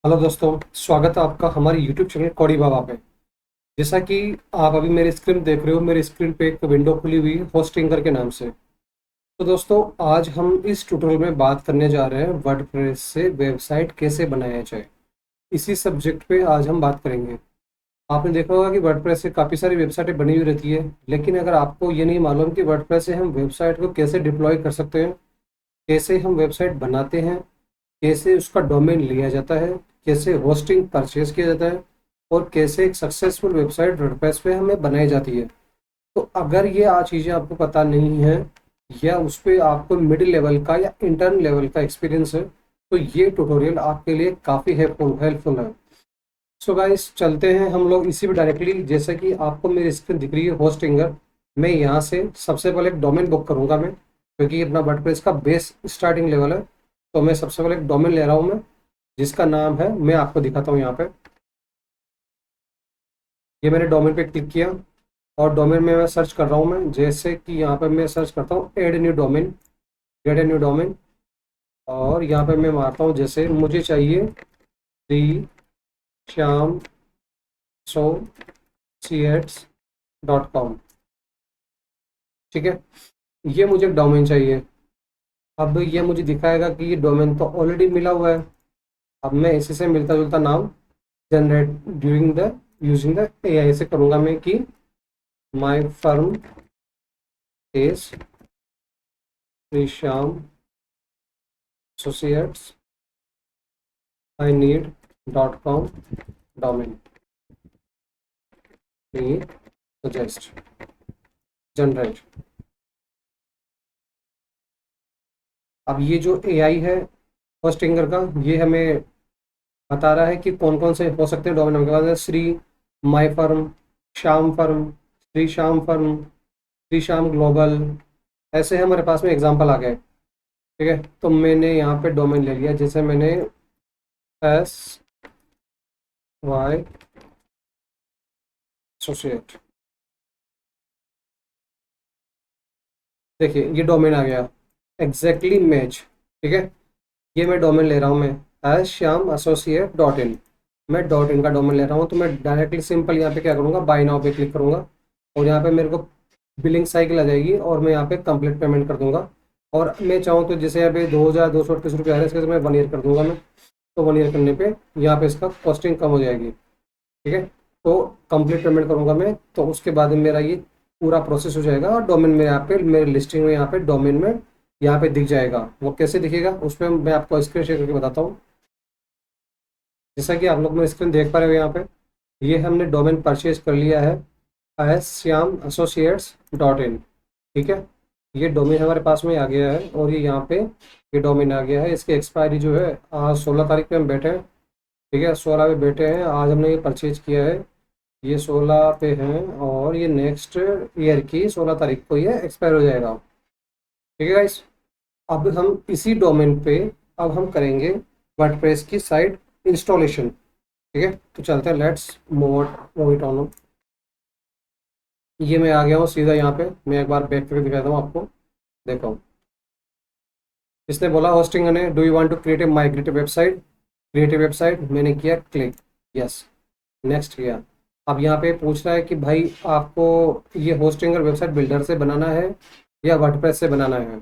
Hello दोस्तों, स्वागत है आपका हमारे यूट्यूब चैनल कौड़ी बाबा पे। जैसा कि आप अभी मेरी स्क्रीन देख रहे हो, मेरी स्क्रीन पे एक विंडो खुली हुई है होस्टिंगर के नाम से। तो दोस्तों, आज हम इस ट्यूटोरियल में बात करने जा रहे हैं वर्डप्रेस से वेबसाइट कैसे बनाया जाए। इसी सब्जेक्ट पे आज हम बात करेंगे। आपने देखा होगा कि वर्डप्रेस से काफ़ी सारी वेबसाइटें बनी हुई रहती है, लेकिन अगर आपको ये नहीं मालूम कि वर्डप्रेस से हम वेबसाइट को कैसे डिप्लॉय कर सकते हैं, कैसे हम वेबसाइट बनाते हैं, कैसे उसका डोमेन लिया जाता है, कैसे होस्टिंग परचेज किया जाता है, और कैसे एक सक्सेसफुल वेबसाइट वर्डप्रेस पे हमें बनाई जाती है। तो अगर ये आज चीज़ें आपको पता नहीं है, या उस पर आपको मिडिल लेवल का या इंटर्न लेवल का एक्सपीरियंस है, तो ये ट्यूटोरियल आपके लिए काफ़ी हेल्पफुल है। सो गाइस, चलते हैं हम लोग इसी पे डायरेक्टली। जैसे कि आपको मेरी स्क्रीन दिख रही है होस्टिंगर, मैं यहाँ से सबसे पहले एक डोमेन बुक करूँगा मैं, क्योंकि ये अपना वर्डप्रेस का बेस स्टार्टिंग लेवल है। तो मैं सबसे पहले एक डोमेन ले रहा हूँ मैं, जिसका नाम है, मैं आपको दिखाता हूँ यहाँ पे। ये मैंने डोमेन पे क्लिक किया, और डोमेन में मैं सर्च कर रहा हूँ मैं, जैसे कि यहाँ पे मैं सर्च करता हूँ add new domain, get a new domain. और यहाँ पे मैं मारता हूँ, जैसे मुझे चाहिए दी श्याम associates.com। ठीक है, ये मुझे डोमेन चाहिए। अब ये मुझे दिखाएगा कि ये डोमेन तो ऑलरेडी मिला हुआ है। अब मैं इसी से मिलता जुलता नाम generate during the using the AI से करूँगा मैं कि my firm is Shyam associates, I need .com domain, please suggest, generate. अब ये जो एआई है होस्टिंगर का, ये हमें बता रहा है कि कौन कौन से हो सकते हैं डोमेन। हमारे पास है Shri, my firm, Shyam firm, Shri Shyam firm, Shri Shyam global. ऐसे हमारे पास में एग्जांपल आ गए। ठीक है, तो मैंने यहाँ पे डोमेन ले लिया, जैसे मैंने SY एसोसिएट। देखिए, ये डोमेन आ गया, एग्जैक्टली मैच। ठीक है, ये मैं डोमेन ले रहा हूँ मैं, श्याम associate.in। मैं .in का डोमेन ले रहा हूँ, तो मैं डायरेक्टली सिंपल यहाँ पे क्या करूँगा, बाय नाउ पे क्लिक करूँगा, और यहाँ पे मेरे को बिलिंग साइकिल आ जाएगी, और मैं यहाँ पे कंप्लीट पेमेंट कर दूंगा। और मैं चाहूँ तो जैसे यहाँ पे 2238 रुपये आ रहा है, इसके मैं 1 ईयर कर दूंगा मैं। तो 1 ईयर करने पे यहाँ पे इसका कॉस्टिंग कम हो जाएगी। ठीक है, तो कंप्लीट पेमेंट करूँगा मैं, तो उसके बाद में मेरा ये पूरा प्रोसेस हो जाएगा, और डोमेन में यहाँ पे मेरे लिस्टिंग में यहाँ पे डोमेन में यहाँ पे दिख जाएगा। वो कैसे दिखेगा, उसमें मैं आपको स्क्रीन शेयर करके बताता हूँ। जैसा कि आप लोग मेरी स्क्रीन देख पा रहे हो यहाँ पे, ये हमने डोमेन परचेज कर लिया है श्याम associates.in। ठीक है, ये डोमेन हमारे पास में आ गया है, और ये यहाँ पे ये डोमेन आ गया है। इसकी एक्सपायरी जो है आज 16 तारीख पे हम बैठे हैं। ठीक है, 16 पे बैठे हैं, आज हमने ये परचेज किया है, ये 16 पे हैं, और ये नेक्स्ट ईयर की 16 तारीख को ये एक्सपायर हो जाएगा। ठीक है गाइस, अब हम इसी डोमेन पे अब हम करेंगे वर्डप्रेस की साइट इंस्टॉलेशन। ठीक है, तो चलते हैं, लेट्स मूव इट ऑन। ये मैं आ गया हूँ सीधा यहाँ पे, मैं एक बार बैक करके दिखाता हूँ आपको। देखो, इसने बोला होस्टिंग ने, do you want to create a migrative website, create a website. मैंने किया क्लिक, यस, नेक्स्ट किया। अब यहाँ पे पूछ रहा है कि भाई आपको ये होस्टिंगर वेबसाइट बिल्डर से बनाना है या वर्डप्रेस से बनाना है।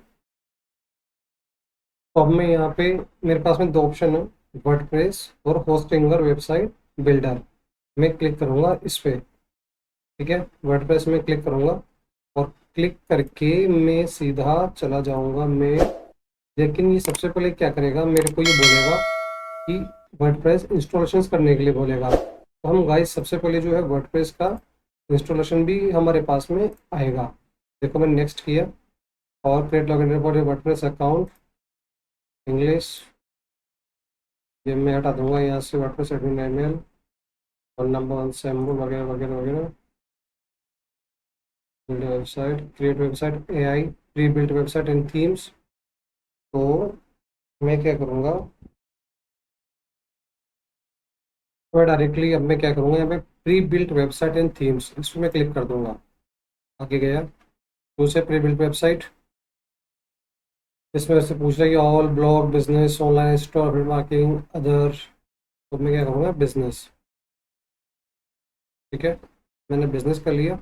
तो अब मैं यहाँ पे, मेरे पास में दो ऑप्शन है, वर्डप्रेस और होस्टिंगर वेबसाइट बिल्डर। मैं क्लिक करूँगा इस पे। ठीक है, वर्डप्रेस में क्लिक करूँगा, और क्लिक करके मैं सीधा चला जाऊँगा मैं। लेकिन ये सबसे पहले क्या करेगा, मेरे को ये बोलेगा कि वर्डप्रेस इंस्टॉलेशन करने के लिए बोलेगा। तो हम गाइस सबसे पहले जो है वर्डप्रेस का इंस्टॉलेशन भी हमारे पास में आएगा। देखो, मैंने नेक्स्ट किया, और create login report WordPress account English, ये मैं हटा दूंगा यहाँ से, वर्डप्रेस एडमिन ईमेल और नंबर 1 सैम्बल वगैरह वगैरह वगैरह। Build website, create website, AI pre built website and themes. तो मैं क्या करूँगा, तो डायरेक्टली अब मैं क्या करूँगा, यहाँ पे pre built website and themes, इसमें मैं क्लिक कर दूंगा। आगे गया, दूसरे प्री बिल्ट वेबसाइट, इसमें से पूछ रहा है कि all blog business online store marketing other. तो मैं क्या करूँगा, बिजनेस। ठीक है, मैंने बिजनेस कर लिया।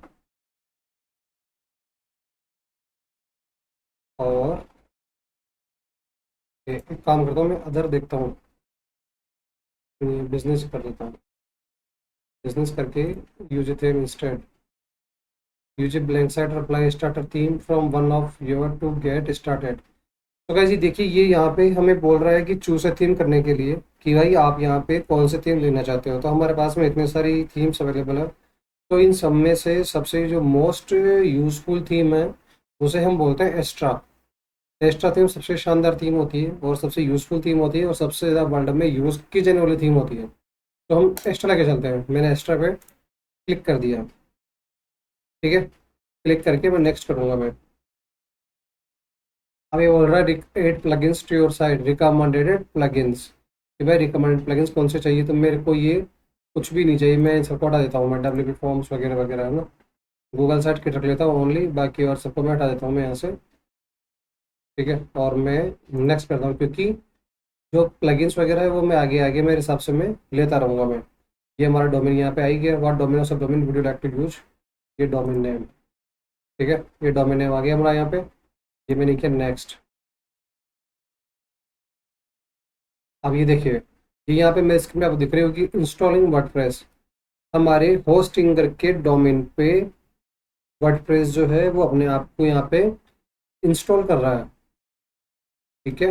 और एक काम करता हूँ, मैं अदर देखता हूँ, बिजनेस कर देता हूँ। बिजनेस करके use theme instead, use blank site apply starter theme from one of your to get started. तो गाइस ये देखिए, ये यहाँ पे हमें बोल रहा है कि चूज अ थीम करने के लिए कि भाई आप यहाँ पे कौन से थीम लेना चाहते हो। तो हमारे पास में इतनी सारी थीम्स अवेलेबल है। तो इन सब में से सबसे जो मोस्ट यूजफुल थीम है उसे हम बोलते हैं एस्ट्रा। एस्ट्रा थीम सबसे शानदार थीम होती है और सबसे यूजफुल थीम होती है और सबसे ज़्यादा वर्ल्ड में यूज़ की जाने वाली थीम होती है। तो हम एक्स्ट्रा लेके चलते हैं। मैंने एक्स्ट्रा पे क्लिक कर दिया। ठीक है, क्लिक करके मैं नेक्स्ट करूँगा मैं। अब ये बोल रहा है add plugins to your site, recommended plugins, कि भाई रिकमेंडेड प्लगइन्स कौन से चाहिए। तो मेरे को ये कुछ भी नहीं चाहिए, मैं इन सबको हटा देता हूँ। मैं डब्ल्यू पी फॉर्म्स वगैरह वगैरह है ना, गूगल साइट किट रख लेता हूँ ओनली, बाकी और सबको मैं हटा देता हूँ मैं यहाँ से। ठीक है, और मैं नेक्स्ट करता हूँ, क्योंकि जो प्लगइन्स वगैरह है वो मैं आगे आगे मेरे हिसाब से मैं लेता रहूँगा मैं। ये हमारा डोमेन यहाँ पे आ ही गया, what domain of domain would you like to use, ये डोमेन नेम। ठीक है, ये डोमेन नेम आ गया हमारा यहाँ पे। ये मैंने किया नेक्स्ट। अब ये देखिए, ये यहाँ पे मेरे स्क्रीन पे आपको दिख रही होगी इंस्टॉलिंग वर्डप्रेस। हमारे होस्टिंगर के डोमेन पे वर्डप्रेस जो है वो अपने आप को यहाँ पे इंस्टॉल कर रहा है। ठीक है,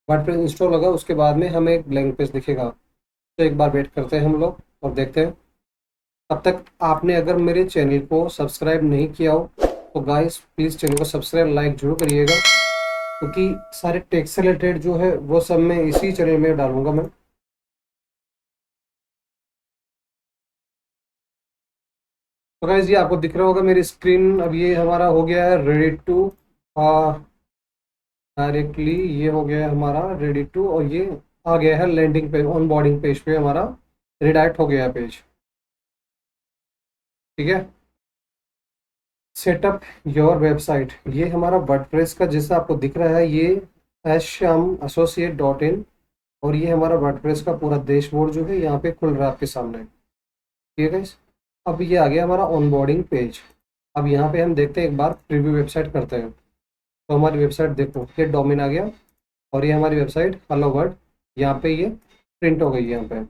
वर्डप्रेस इंस्टॉल होगा, उसके बाद में हमें एक ब्लैंक पेज दिखेगा। तो एक बार वेट करते हैं हम लोग और देखते हैं। तब तक आपने अगर मेरे चैनल को सब्सक्राइब नहीं किया हो तो गाइस प्लीज़ चैनल को सब्सक्राइब लाइक जरूर करिएगा, क्योंकि सारे टेक से रिलेटेड जो है वो सब मैं इसी चैनल में डालूंगा मैं। तो गाइस ये आपको दिख रहा होगा मेरी स्क्रीन, अब ये हमारा हो गया है रेडी टू, डायरेक्टली ये हो गया है हमारा रेडी टू, और ये आ गया है landing page, onboarding page पे हमारा रिडायरेक्ट हो गया है पेज। ठीक है, सेटअप योर वेबसाइट, ये हमारा वर्डप्रेस का जैसा आपको दिख रहा है, ये asham.associate.in, और ये हमारा वर्डप्रेस का पूरा डैशबोर्ड जो है यहाँ पे खुल रहा है आपके सामने। ठीक है guys? अब ये आ गया हमारा ऑनबोर्डिंग पेज। अब यहाँ पे हम देखते हैं, एक बार प्रीव्यू वेबसाइट करते हैं। तो हमारी वेबसाइट देखो, ये डोमेन आ गया और ये हमारी वेबसाइट हेलो वर्ड यहाँ पे ये प्रिंट हो गई है यहाँ पे।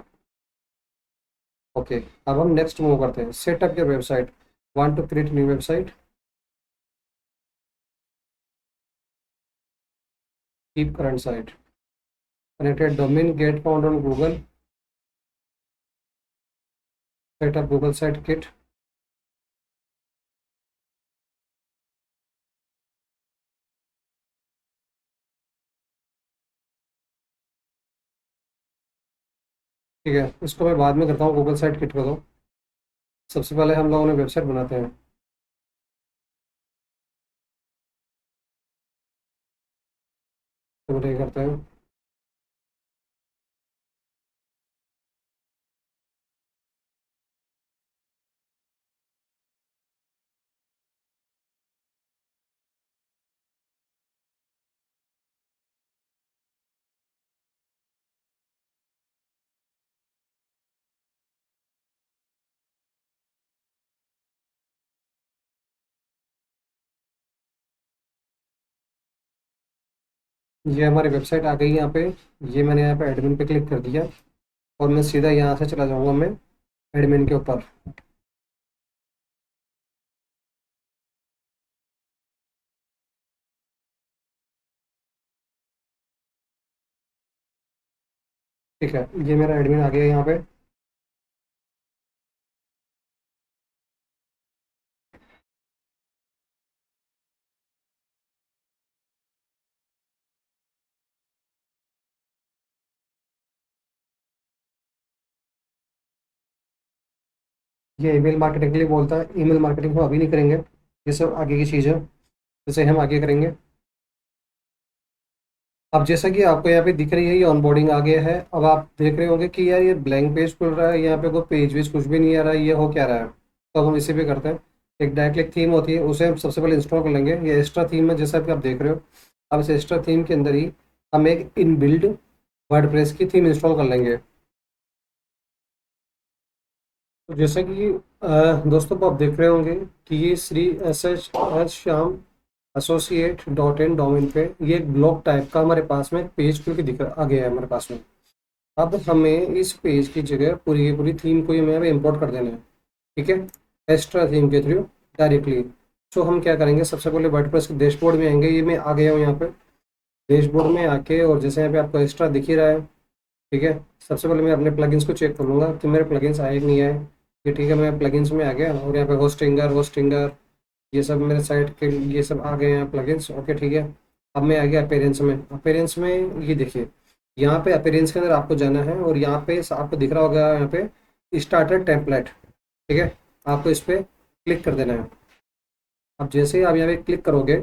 ओके, अब हम नेक्स्ट मूव करते हैं, setup your website, want to create new website, keep current site, connected domain get found on Google, setup Google site kit. ठीक है, इसको मैं बाद में करता हूँ, गूगल साइट किट को। तो सबसे पहले हम लोगों ने वेबसाइट बनाते हैं। तो ये करते हैं, ये हमारी वेबसाइट आ गई यहाँ पे। ये मैंने यहाँ पे एडमिन पे क्लिक कर दिया और मैं सीधा यहाँ से चला जाऊँगा मैं एडमिन के ऊपर। ठीक है, ये मेरा एडमिन आ गया यहाँ पे। ये ईमेल मार्केटिंग के लिए बोलता है, ईमेल मार्केटिंग हम अभी नहीं करेंगे, ये सब आगे की चीज़ है, जैसे हम आगे करेंगे। अब जैसा कि आपको यहाँ पे दिख रही है, ये ऑनबोर्डिंग आ गया है। अब आप देख रहे होंगे कि यार ये ब्लैंक पेज खुल रहा है, यहाँ पे कोई पेज वेज कुछ भी नहीं आ रहा है, ये हो क्या रहा है। तो अब हम इसे भी करते हैं। एक डायरेक्ट थीम होती है, उसे हम सबसे पहले इंस्टॉल कर लेंगे। ये एक्स्ट्रा थीम है जैसा कि आप देख रहे हो। अब इस एक्स्ट्रा थीम के अंदर ही हम एक इनबिल्ड वर्डप्रेस की थीम इंस्टॉल कर लेंगे। तो जैसा कि दोस्तों को आप देख रहे होंगे कि ये Shri SH Shyam associate.in domain पे ये एक ब्लॉग टाइप का हमारे पास में पेज खुल के दिख आ गया है हमारे पास में। अब हमें इस पेज की जगह पूरी की पूरी थीम को ही हमें यहाँ इंपोर्ट कर देना है। ठीक है, एक्स्ट्रा थीम के थ्रू डायरेक्टली। सो हम क्या करेंगे, सबसे पहले वर्डप्रेस के डैशबोर्ड में आएंगे। ये मैं आ गया हूँ यहाँ पे डैशबोर्ड में आके, और जैसे यहाँ पे आपको एक्स्ट्रा दिख ही रहा है। ठीक है, सबसे पहले मैं अपने प्लगइन्स को चेक कर लूँगा कि मेरे प्लगइन्स आए कि नहीं आए। ये ठीक है, मैं प्लगइन्स में आ गया और यहाँ पे होस्टिंगर ये सब मेरे साइट के ये सब आ गए हैं प्लगइन्स। ओके ठीक है, अब मैं आ गया अपेरेंस में। अपेरेंस में ये देखिए, यहाँ पे अपेरेंस के अंदर आपको जाना है और यहाँ पे आपको दिख रहा होगा यहाँ पे स्टार्टर टेम्पलेट। ठीक है, आपको इस पर क्लिक कर देना है। अब जैसे ही आप यहाँ पे क्लिक करोगे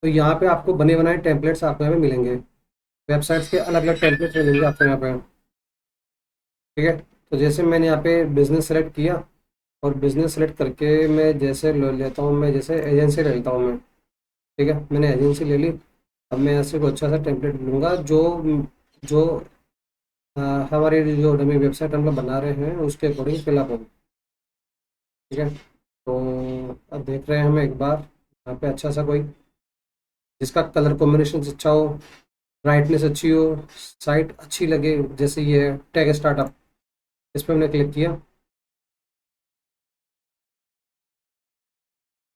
तो यहाँ पे आपको बने बनाए टेम्पलेट्स आपको यहाँ पे मिलेंगे। वेबसाइट्स के अलग अलग टेम्पलेट्स मिलेंगे आपको यहाँ पे। ठीक है, तो जैसे मैंने यहाँ पे बिजनेस सेलेक्ट किया और बिजनेस सेलेक्ट करके मैं जैसे लेता हूँ, मैं जैसे एजेंसी ले लेता हूँ मैं। ठीक है, मैंने एजेंसी ले ली। अब मैं ऐसे को अच्छा सा टेम्पलेट लूँगा जो जो अ, हमारी जो डमी वेबसाइट हम लोग बना रहे हैं उसके अकॉर्डिंग फिलअप हो। ठीक है, तो अब देख रहे हैं हम एक बार यहाँ पे अच्छा सा कोई जिसका कलर कॉम्बिनेशन अच्छा हो, ब्राइटनेस अच्छी हो, साइट अच्छी लगे। जैसे ये है टैग स्टार्टअप, इस पर हमने क्लिक किया।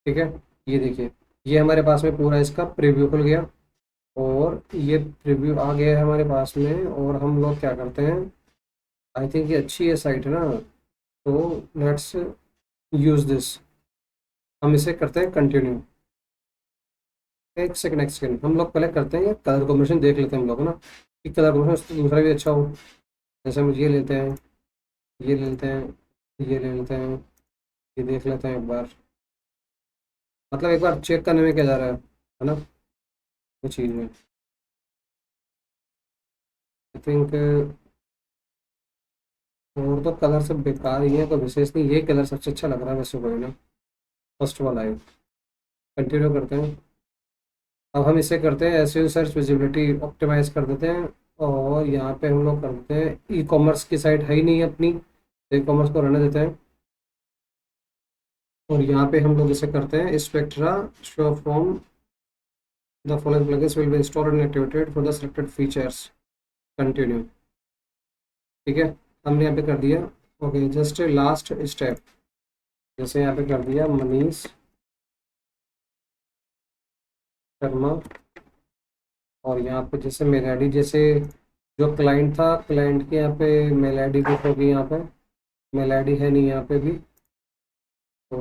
ठीक है, ये देखिए, ये हमारे पास में पूरा इसका प्रीव्यू खुल गया और ये प्रीव्यू आ गया है हमारे पास में। और हम लोग क्या करते हैं, आई थिंक ये अच्छी है साइट है ना, तो लेट्स यूज़ दिस। हम इसे करते हैं कंटिन्यू। एक सेकंड हम लोग पहले करते हैं ये कलर कॉम्बिनेशन देख लेते हैं हम लोग ना, कि कलर कॉम्बिनेशन दूसरा भी अच्छा हो। जैसे हम ये लेते हैं, ये ले लेते हैं, ये ले लेते हैं, ये देख लेते हैं एक बार। मतलब एक बार चेक करने में क्या जा रहा है ना, वो चीज़ में आई थिंक। और तो कलर सब बेकार ही है, तो विशेष नहीं, ये कलर सबसे अच्छा लग रहा है वैसे कोई ना। फर्स्ट वाला है, कंटिन्यू करते हैं। अब हम इसे करते हैं एसईओ सर्च विजिबिलिटी ऑप्टिमाइज कर देते हैं। और यहाँ पे हम लोग करते हैं, ई कॉमर्स की साइट है ही नहीं अपनी, ई कॉमर्स को रहने देते हैं। और यहाँ पे हम लोग इसे करते हैं spectra show from the following plugins will be installed and activated for the selected features. Continue. ठीक है, हमने यहाँ पे कर दिया। ओके, जस्ट लास्ट स्टेप, जैसे यहाँ पे कर दिया मनीष शर्मा। और यहाँ पे जैसे मेल आईडी, जैसे जो क्लाइंट था क्लाइंट के यहाँ पे मेल आईडी भी होगी। यहाँ पे मेल आईडी है नहीं यहाँ पे भी, तो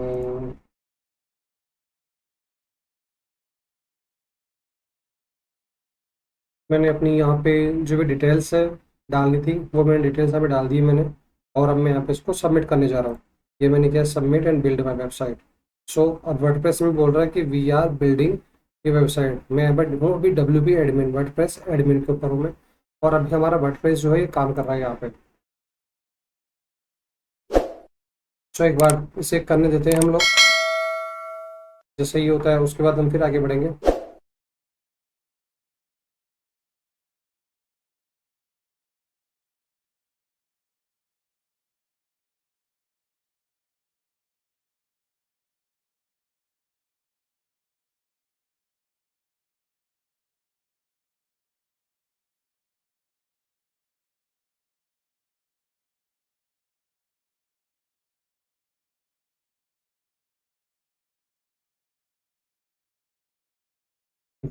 मैंने अपनी यहाँ पे जो भी डिटेल्स है डालनी थी वो मैंने डिटेल्स यहाँ पे डाल दी मैंने। और अब मैं यहाँ पे इसको सबमिट करने जा रहा हूँ। ये मैंने किया submit and build my website. So अब वर्डप्रेस में बोल रहा है कि वी आर बिल्डिंग ये वेबसाइट। मैं यहाँ पर हूँ अभी WP एडमिन, वर्डप्रेस एडमिन के ऊपर हूँ मैं। और अभी हमारा वर्डप्रेस जो है ये काम कर रहा है यहाँ पे। सो एक बार इसे करने देते हैं हम लोग। जैसे ही होता है उसके बाद हम फिर आगे बढ़ेंगे।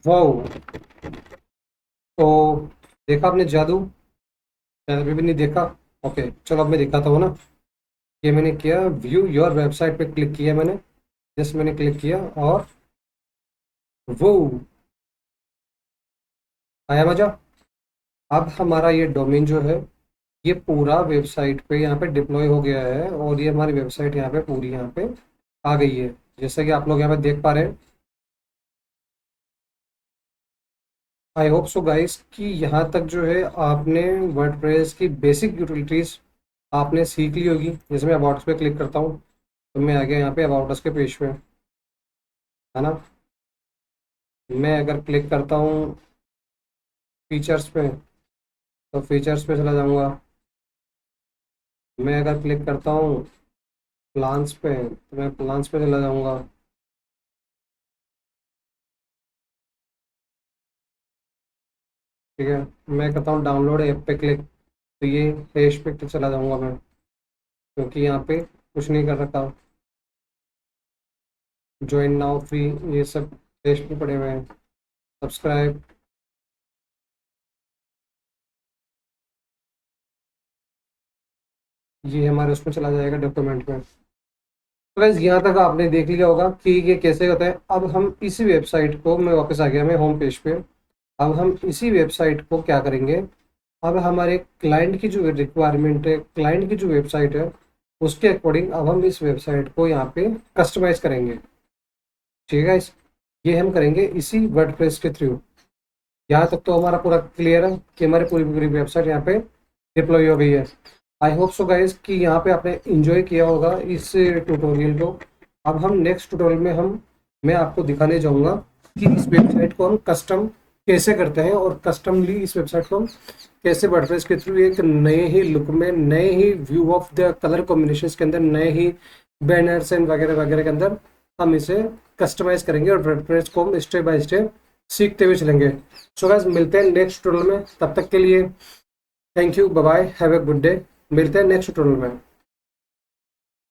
वाओ, तो देखा आपने जादू, शायद अभी भी नहीं देखा। ओके चलो, अब मैं दिखाता हूँ ना। ये मैंने किया, व्यू योर वेबसाइट पे क्लिक किया मैंने। जस्ट मैंने क्लिक किया और वो आया मजा। अब हमारा ये डोमेन जो है ये पूरा वेबसाइट पे यहाँ पे डिप्लॉय हो गया है और ये हमारी वेबसाइट यहाँ पे पूरी यहाँ पे आ गई है, जैसा कि आप लोग यहाँ पे देख पा रहे हैं। आई होप सो गाइस कि यहाँ तक जो है आपने वर्डप्रेस की बेसिक यूटिलिटीज आपने सीख ली होगी। जैसे मैं अबाउट पे क्लिक करता हूँ तो मैं आ गया यहाँ पे अबाउट के पेज पे, है ना। मैं अगर क्लिक करता हूँ फीचर्स पे तो फीचर्स पे चला जाऊँगा। मैं अगर क्लिक करता हूँ प्लान्स पे तो मैं प्लान्स पे चला जाऊँगा। ठीक है, मैं करता हूँ डाउनलोड ऐप पे क्लिक, तो ये पेज पे चला जाऊँगा मैं, क्योंकि यहाँ पे कुछ नहीं कर रखा। ज्वाइन नाउ फ्री, ये सब पेज पे पड़े हुए हैं। सब्सक्राइब, ये हमारे उसमें चला जाएगा डॉक्यूमेंट में। तो गाइस यहाँ तक आपने देख लिया होगा कि ये कैसे होता है। अब हम इसी वेबसाइट को, मैं वापस आ गया मैं होम पेज पे। अब हम इसी वेबसाइट को क्या करेंगे, अब हमारे क्लाइंट की जो रिक्वायरमेंट है, क्लाइंट की जो वेबसाइट है, उसके अकॉर्डिंग अब हम इस वेबसाइट को यहाँ पे कस्टमाइज करेंगे। ठीक है गाइस, ये हम करेंगे इसी वर्डप्रेस के थ्रू। यहाँ तक तो हमारा पूरा क्लियर है कि हमारी पूरी पूरी वेबसाइट यहाँ पे डिप्लॉय हो गई है। आई होप सो गाइस कि यहाँ पे आपने इंजॉय किया होगा इस ट्यूटोरियल को। अब हम नेक्स्ट ट्यूटोरियल में मैं आपको दिखाने जाऊँगा कि इस वेबसाइट को हम कस्टम कैसे करते हैं, और कस्टमली इस वेबसाइट को हम कैसे वर्डप्रेस के थ्रू एक नए ही लुक में, नए ही view of the colour combination के अंदर, नए ही बैनर्स एंड वगैरह वगैरह के अंदर हम इसे कस्टमाइज करेंगे, और वर्डप्रेस को हम स्टेप बाय स्टेप सीखते हुए चलेंगे। सो गाइस, मिलते हैं नेक्स्ट ट्यूटोरियल में, तब तक के लिए thank you, bye bye, have a good day. मिलते हैं नेक्स्ट ट्यूटोरियल में।